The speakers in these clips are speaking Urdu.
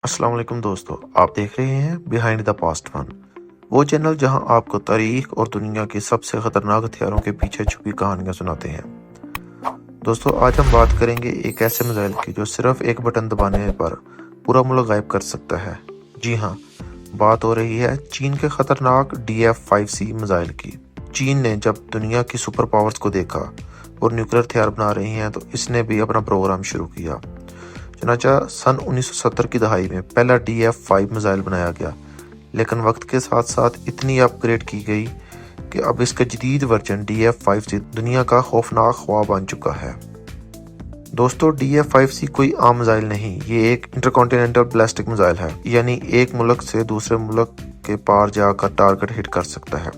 السلام علیکم دوستو، آپ دیکھ رہے ہیں بیہائنڈ دا پاسٹ ون، وہ چینل جہاں آپ کو تاریخ اور دنیا کے سب سے خطرناک ہتھیاروں کے پیچھے چھپی کہانیاں سناتے ہیں۔ دوستو، آج ہم بات کریں گے ایک ایسے میزائل کی جو صرف ایک بٹن دبانے پر پورا ملک غائب کر سکتا ہے۔ جی ہاں، بات ہو رہی ہے چین کے خطرناک DF-5C میزائل کی۔ چین نے جب دنیا کی سپر پاورز کو دیکھا اور نیوکلیر ہتھیار بنا رہی ہیں تو اس نے بھی اپنا پروگرام شروع کیا۔ چنانچہ سن 1970 کی دہائی میں پہلا DF-5 میزائل بنایا گیا، لیکن وقت کے ساتھ ساتھ اتنی اپ گریڈ کی گئی کہ اب اس کا جدید ورژن DF-5C دنیا کا خوفناک خواب بن چکا ہے۔ دوستو، DF-5C کوئی عام میزائل نہیں، یہ ایک انٹرکانٹیننٹل بیلسٹک میزائل ہے، یعنی ایک ملک سے دوسرے ملک کے پار جا کر ٹارگٹ ہٹ کر سکتا ہے۔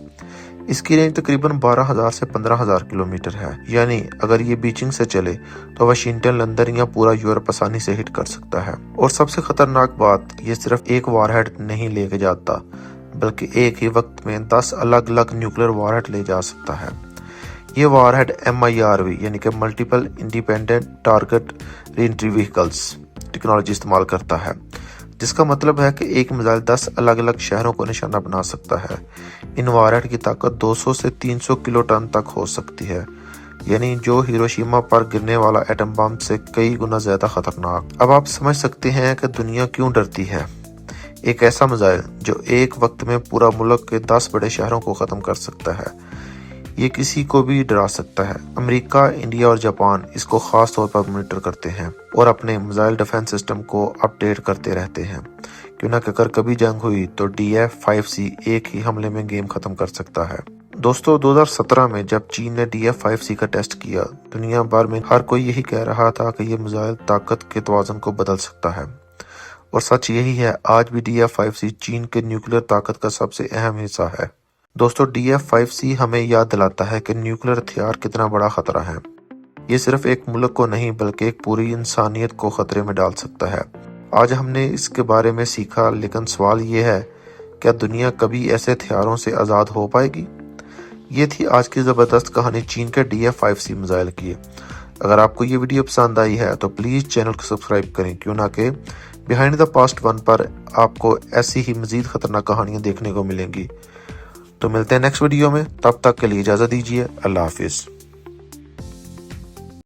اس کی رینج تقریباً 12,000 سے 15,000 کلومیٹر ہے، یعنی اگر یہ بیجنگ سے چلے تو واشنگٹن، لندن یا پورا یورپ آسانی سے ہٹ کر سکتا ہے۔ اور سب سے خطرناک بات، یہ صرف ایک وار ہیڈ نہیں لے کے جاتا، بلکہ ایک ہی وقت میں 10 الگ الگ نیوکلیر وار ہیڈ لے جا سکتا ہے۔ یہ وار ہیڈ MIRV یعنی کہ ملٹیپل انڈیپینڈنٹ ٹارگٹ ری انٹری وہیکلز ٹیکنالوجی استعمال کرتا ہے، جس کا مطلب ہے کہ ایک میزائل 10 الگ الگ شہروں کو نشانہ بنا سکتا ہے۔ ان وار ہیڈ کی طاقت 200 سے 300 کلو ٹن تک ہو سکتی ہے، یعنی جو ہیروشیما پر گرنے والا ایٹم بم سے کئی گنا زیادہ خطرناک۔ اب آپ سمجھ سکتے ہیں کہ دنیا کیوں ڈرتی ہے۔ ایک ایسا میزائل جو ایک وقت میں پورا ملک کے 10 بڑے شہروں کو ختم کر سکتا ہے، یہ کسی کو بھی ڈرا سکتا ہے۔ امریکہ، انڈیا اور جاپان اس کو خاص طور پر مانیٹر کرتے ہیں اور اپنے میزائل ڈیفنس سسٹم کو اپ ڈیٹ کرتے رہتے ہیں، کیوں نہ کہ اگر کبھی جنگ ہوئی تو DF-5C ایک ہی حملے میں گیم ختم کر سکتا ہے۔ دوستو، 2017 میں جب چین نے DF-5C کا ٹیسٹ کیا، دنیا بھر میں ہر کوئی یہی کہہ رہا تھا کہ یہ میزائل طاقت کے توازن کو بدل سکتا ہے، اور سچ یہی ہے۔ آج بھی DF-5C چین کے نیوکلیر طاقت کا سب سے اہم حصہ ہے۔ دوستو، DF-5C ہمیں یاد دلاتا ہے کہ نیوکلیر ہتھیار کتنا بڑا خطرہ ہے۔ یہ صرف ایک ملک کو نہیں بلکہ ایک پوری انسانیت کو خطرے میں ڈال سکتا ہے۔ آج ہم نے اس کے بارے میں سیکھا، لیکن سوال یہ ہے، کیا دنیا کبھی ایسے ہتھیاروں سے آزاد ہو پائے گی؟ یہ تھی آج کی زبردست کہانی چین کے DF-5C میزائل کی۔ اگر آپ کو یہ ویڈیو پسند آئی ہے تو پلیز چینل کو سبسکرائب کریں، کیوں نہ کہ بیہائنڈ دا پاسٹ ون پر آپ کو ایسی ہی مزید خطرناک کہانیاں دیکھنے کو ملیں گی۔ تو ملتے ہیں نیکسٹ ویڈیو میں، تب تک کے لیے اجازت دیجیے۔ اللہ حافظ۔